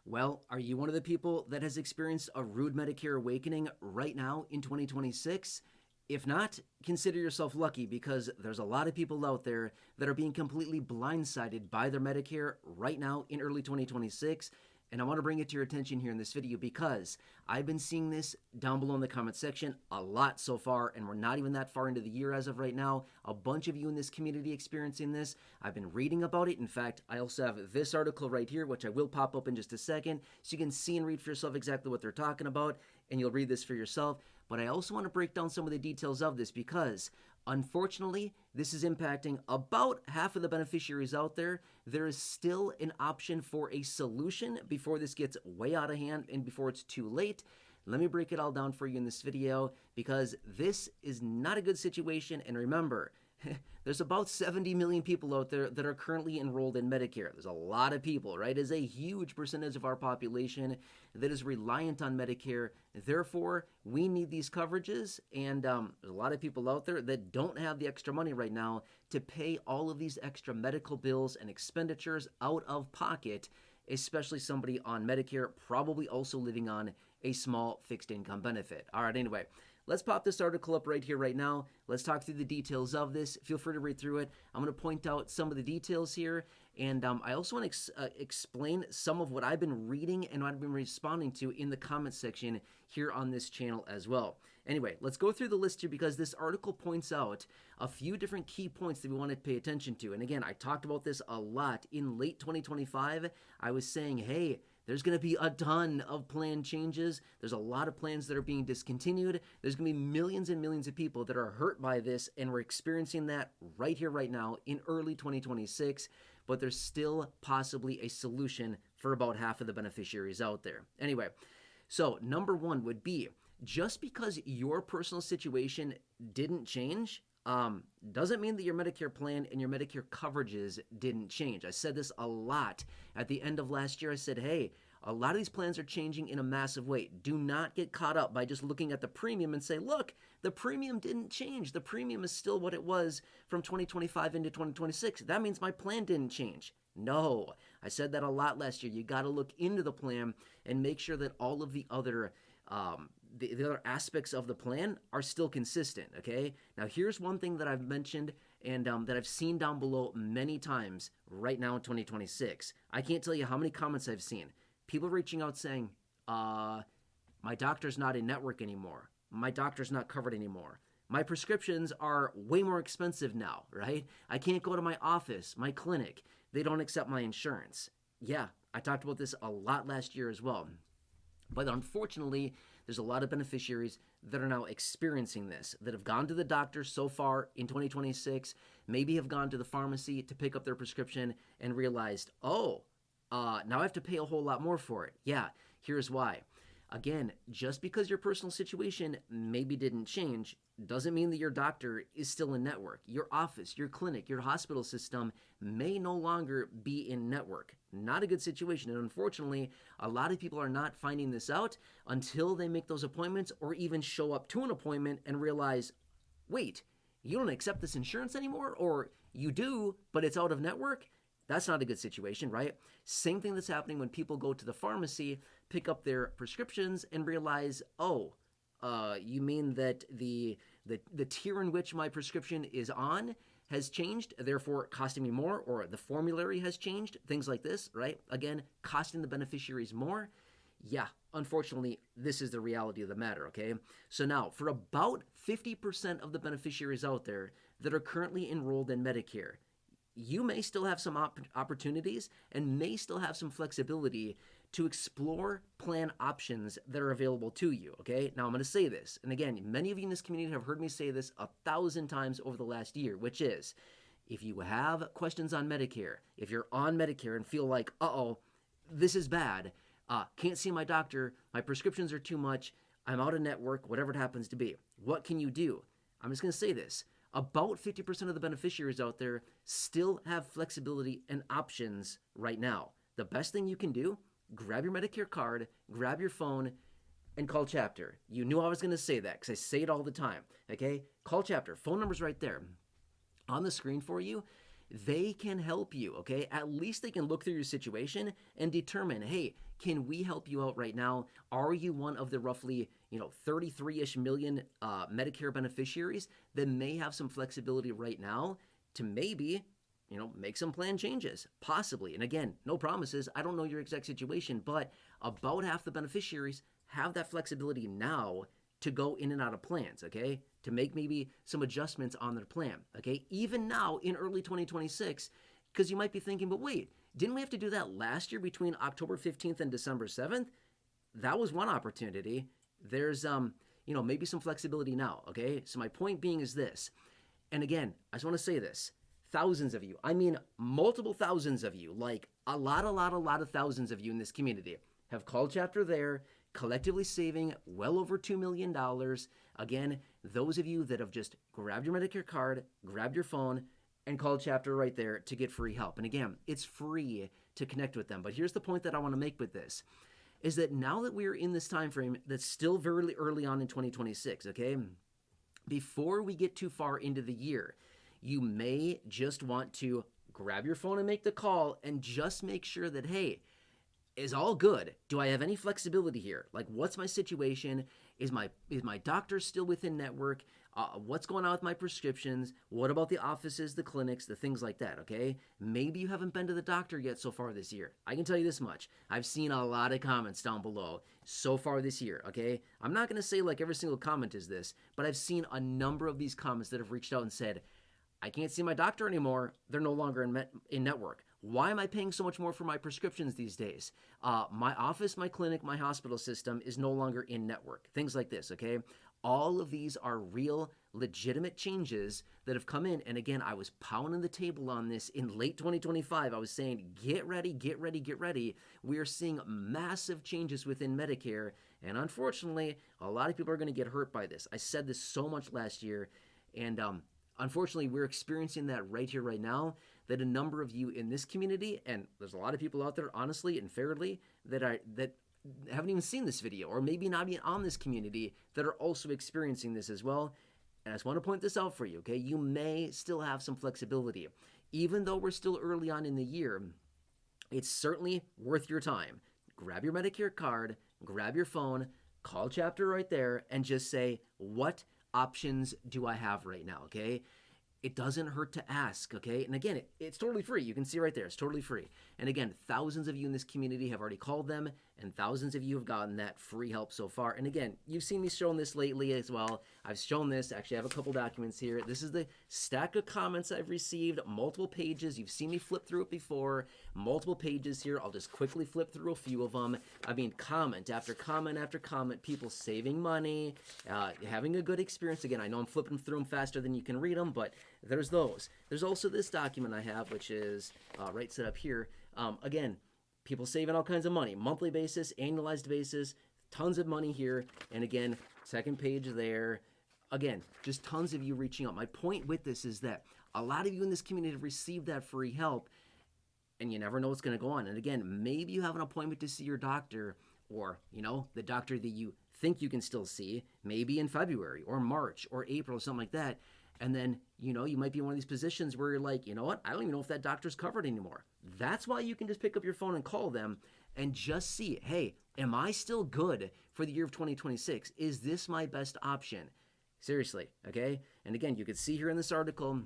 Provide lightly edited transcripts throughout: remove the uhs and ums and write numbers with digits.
Well, are you one of the people that has experienced a rude Medicare awakening right now in 2026? If not, consider yourself lucky because there's a lot of people out there that are being completely blindsided by their Medicare right now in early 2026. And I want to bring it to your attention here in this video because I've been seeing this down below in the comment section a lot so far, and we're not even that far into the year as of right now. A bunch of you in this community experiencing this. I've been reading about it. In fact, I also have this article right here, which I will pop up in just a second, so you can see and read for yourself exactly what they're talking about, and you'll read this for yourself. But I also want to break down some of the details of this because, unfortunately, this is impacting about half of the beneficiaries out there. There is still an option for a solution before this gets way out of hand and before it's too late. Let me break it all down for you in this video because this is not a good situation. And remember, there's about 70 million people out there that are currently enrolled in Medicare. There's a lot of people, right? It's a huge percentage of our population that is reliant on Medicare. Therefore, we need these coverages, and there's a lot of people out there that don't have the extra money right now to pay all of these extra medical bills and expenditures out of pocket, especially somebody on Medicare, probably also living on a small fixed income benefit. All right, anyway. Let's pop this article up right here, right now. Let's talk through the details of this. Feel free to read through it. I'm going to point out some of the details here, and I also want to explain some of what I've been reading and what I've been responding to in the comment section here on this channel as well. Anyway, let's go through the list here because this article points out a few different key points that we want to pay attention to. And again, I talked about this a lot in late 2025. I was saying, hey, there's going to be a ton of plan changes. There's a lot of plans that are being discontinued. There's going to be millions and millions of people that are hurt by this, and we're experiencing that right here, right now in early 2026. But there's still possibly a solution for about half of the beneficiaries out there. Anyway, so number one would be just because your personal situation didn't change, doesn't mean that your Medicare plan and your Medicare coverages didn't change. I said this a lot at the end of last year. I said, hey, a lot of these plans are changing in a massive way. Do not get caught up by just looking at the premium and say, look, the premium didn't change. The premium is still what it was from 2025 into 2026. That means my plan didn't change. No, I said that a lot last year. You got to look into the plan and make sure that all of the other the other aspects of the plan are still consistent, okay? Now, here's one thing that I've mentioned and that I've seen down below many times right now in 2026. I can't tell you how many comments I've seen. People reaching out saying, my doctor's not in network anymore. My doctor's not covered anymore. My prescriptions are way more expensive now, right? I can't go to my office, my clinic. They don't accept my insurance. Yeah, I talked about this a lot last year as well. But unfortunately, there's a lot of beneficiaries that are now experiencing this, that have gone to the doctor so far in 2026, maybe have gone to the pharmacy to pick up their prescription and realized, oh, now I have to pay a whole lot more for it. Yeah, here's why. Again, just because your personal situation maybe didn't change doesn't mean that your doctor is still in network. Your office, your clinic, your hospital system may no longer be in network. Not a good situation. And unfortunately, a lot of people are not finding this out until they make those appointments or even show up to an appointment and realize, wait, you don't accept this insurance anymore? Or you do, but it's out of network? That's not a good situation, right? Same thing that's happening when people go to the pharmacy, pick up their prescriptions, and realize, oh, you mean that the tier in which my prescription is on has changed, therefore costing me more, or the formulary has changed, things like this, right? Again, costing the beneficiaries more. Yeah, unfortunately, this is the reality of the matter, okay? So now, for about 50% of the beneficiaries out there that are currently enrolled in Medicare, you may still have some opportunities and may still have some flexibility to explore plan options that are available to you, okay? Now, I'm going to say this, and again, many of you in this community have heard me say this 1,000 times over the last year, which is, if you have questions on Medicare, if you're on Medicare and feel like, uh-oh, this is bad, can't see my doctor, my prescriptions are too much, I'm out of network, whatever it happens to be, what can you do? I'm just going to say this. About 50% of the beneficiaries out there still have flexibility and options right now. The best thing you can do, grab your Medicare card, grab your phone, and call Chapter. You knew I was going to say that because I say it all the time, okay? Call Chapter. Phone number's right there on the screen for you. They can help you, okay? At least they can look through your situation and determine, hey, Can we help you out right now? Are you one of the roughly 33-ish million Medicare beneficiaries that may have some flexibility right now to maybe make some plan changes, possibly? And again, no promises. I don't know your exact situation, but about half the beneficiaries have that flexibility now to go in and out of plans, okay? To make maybe some adjustments on their plan, okay? Even now in early 2026, because you might be thinking, but wait, didn't we have to do that last year between October 15th and December 7th? That was one opportunity. There's, maybe some flexibility now, okay? So my point being is this, and again, I just want to say this. Thousands of you, I mean multiple thousands of you, like a lot of thousands of you in this community have called Chapter there, collectively saving well over $2 million. Again, those of you that have just grabbed your Medicare card, grabbed your phone, and called Chapter right there to get free help. And again, it's free to connect with them. But here's the point that I want to make with this, is that now that we're in this time frame that's still very early on in 2026, okay, before we get too far into the year, you may just want to grab your phone and make the call and just make sure that, hey, is all good? Do I have any flexibility here? Like, what's my situation? Is my doctor still within network? What's going on with my prescriptions? What about the offices, the clinics, the things like that, okay? Maybe you haven't been to the doctor yet so far this year. I can tell you this much. I've seen a lot of comments down below so far this year, okay? I'm not going to say like every single comment is this, but I've seen a number of these comments that have reached out and said, I can't see my doctor anymore. They're no longer in network. Why am I paying so much more for my prescriptions these days? My office, my clinic, my hospital system is no longer in network. Things like this, okay? All of these are real, legitimate changes that have come in. And again, I was pounding the table on this in late 2025. I was saying, get ready, get ready, get ready. We are seeing massive changes within Medicare. And unfortunately, a lot of people are going to get hurt by this. I said this so much last year. And unfortunately, we're experiencing that right here, right now, that a number of you in this community, and there's a lot of people out there, honestly and fairly, that haven't even seen this video, or maybe not even on this community, that are also experiencing this as well. And I just want to point this out for you, okay? You may still have some flexibility. Even though we're still early on in the year, it's certainly worth your time. Grab your Medicare card, grab your phone, call Chapter right there, and just say, what options do I have right now, okay? It doesn't hurt to ask, okay? And again, it's totally free. You can see right there, it's totally free. And again, thousands of you in this community have already called them, and thousands of you have gotten that free help so far. And again, you've seen me showing this lately as well. I've shown this. Actually, I have a couple documents here. This is the stack of comments I've received, multiple pages. You've seen me flip through it before. Multiple pages here. I'll just quickly flip through a few of them. I mean, comment after comment after comment, people saving money, having a good experience. Again, I know I'm flipping through them faster than you can read them, but there's those. There's also this document I have, which is right set up here. Again, people saving all kinds of money, monthly basis, annualized basis, tons of money here. And again, second page there. Again, just tons of you reaching out. My point with this is that a lot of you in this community have received that free help, and you never know what's going to go on. And again, maybe you have an appointment to see your doctor, or, the doctor that you think you can still see, maybe in February or March or April or something like that. And then, you might be in one of these positions where you're like, you know what? I don't even know if that doctor's covered anymore. That's why you can just pick up your phone and call them and just see, hey, am I still good for the year of 2026? Is this my best option? Seriously, okay? And again, you can see here in this article,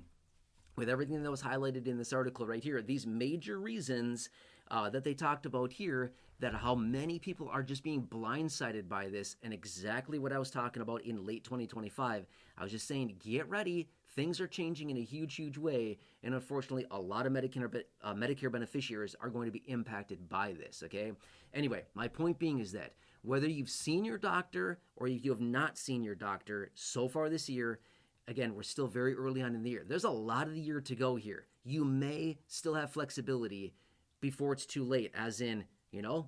with everything that was highlighted in this article right here, these major reasons that they talked about here, that how many people are just being blindsided by this, and exactly what I was talking about in late 2025. I was just saying, get ready. Things are changing in a huge, huge way, and unfortunately, a lot of Medicare beneficiaries are going to be impacted by this, okay? Anyway, my point being is that whether you've seen your doctor or if you have not seen your doctor so far this year, again, we're still very early on in the year. There's a lot of the year to go here. You may still have flexibility before it's too late, as in,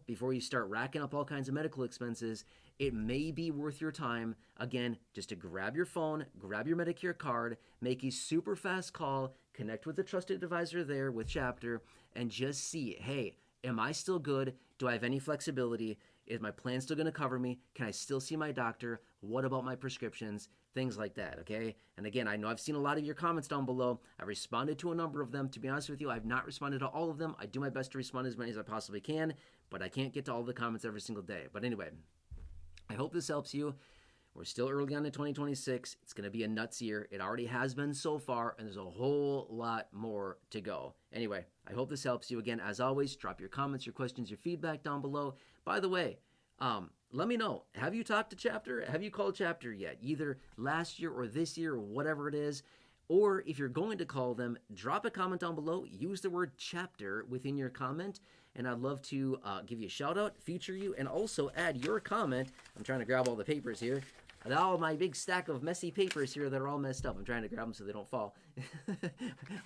before you start racking up all kinds of medical expenses. It may be worth your time, again, just to grab your phone, grab your Medicare card, make a super fast call, connect with a trusted advisor there with Chapter, and just see, hey, am I still good? Do I have any flexibility? Is my plan still going to cover me? Can I still see my doctor? What about my prescriptions? Things like that, okay? And again, I know I've seen a lot of your comments down below. I responded to a number of them. To be honest with you, I've not responded to all of them. I do my best to respond to as many as I possibly can. but I can't get to all the comments every single day. But anyway, I hope this helps you. We're still early on in 2026. It's going to be a nuts year. It already has been so far, and there's a whole lot more to go. Anyway, I hope this helps you. Again, as always, drop your comments, your questions, your feedback down below. By the way, let me know. Have you talked to Chapter? Have you called Chapter yet? Either last year or this year or whatever it is. Or if you're going to call them, drop a comment down below. Use the word Chapter within your comment. And I'd love to give you a shout out, feature you, and also add your comment. I'm trying to grab all the papers here. All my big stack of messy papers here that are all messed up. I'm trying to grab them so they don't fall.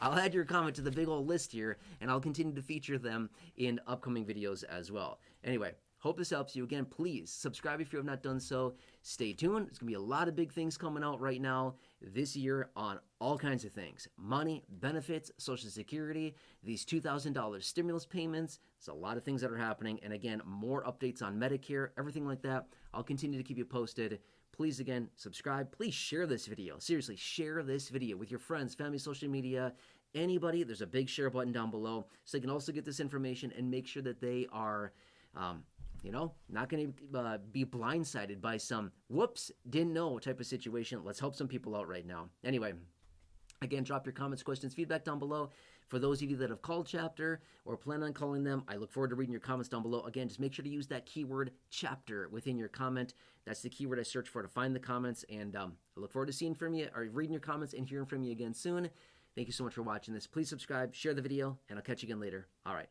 I'll add your comment to the big old list here, and I'll continue to feature them in upcoming videos as well. Anyway, hope this helps you. Again, please subscribe if you have not done so. Stay tuned. There's going to be a lot of big things coming out right now this year on all kinds of things. Money, benefits, Social Security, these $2,000 stimulus payments. There's a lot of things that are happening. And again, more updates on Medicare, everything like that. I'll continue to keep you posted. Please, again, subscribe. Please share this video. Seriously, share this video with your friends, family, social media, anybody. There's a big share button down below so they can also get this information and make sure that they are, not going to be blindsided by some whoops, didn't know type of situation. Let's help some people out right now. Anyway, again, drop your comments, questions, feedback down below. For those of you that have called Chapter or plan on calling them, I look forward to reading your comments down below. Again, just make sure to use that keyword Chapter within your comment. That's the keyword I search for to find the comments. And I look forward to seeing from you or reading your comments and hearing from you again soon. Thank you so much for watching this. Please subscribe, share the video, and I'll catch you again later. All right.